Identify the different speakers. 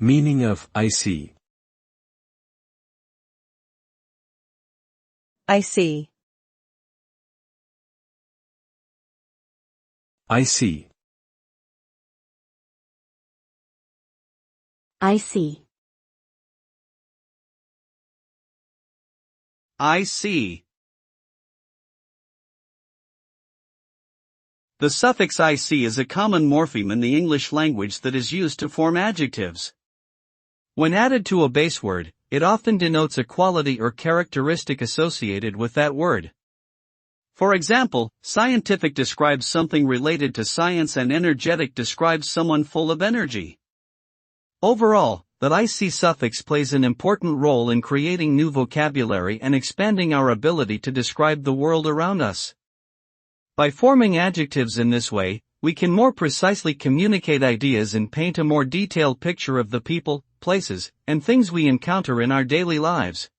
Speaker 1: Meaning of I see.
Speaker 2: I see.
Speaker 1: I see.
Speaker 3: I see.
Speaker 4: I see. The suffix ic is a common morpheme in the English language that is used to form adjectives. When added to a base word, it often denotes a quality or characteristic associated with that word. For example, scientific describes something related to science and energetic describes someone full of energy. Overall, the ic suffix plays an important role in creating new vocabulary and expanding our ability to describe the world around us. By forming adjectives in this way, we can more precisely communicate ideas and paint a more detailed picture of the people, places, and things we encounter in our daily lives.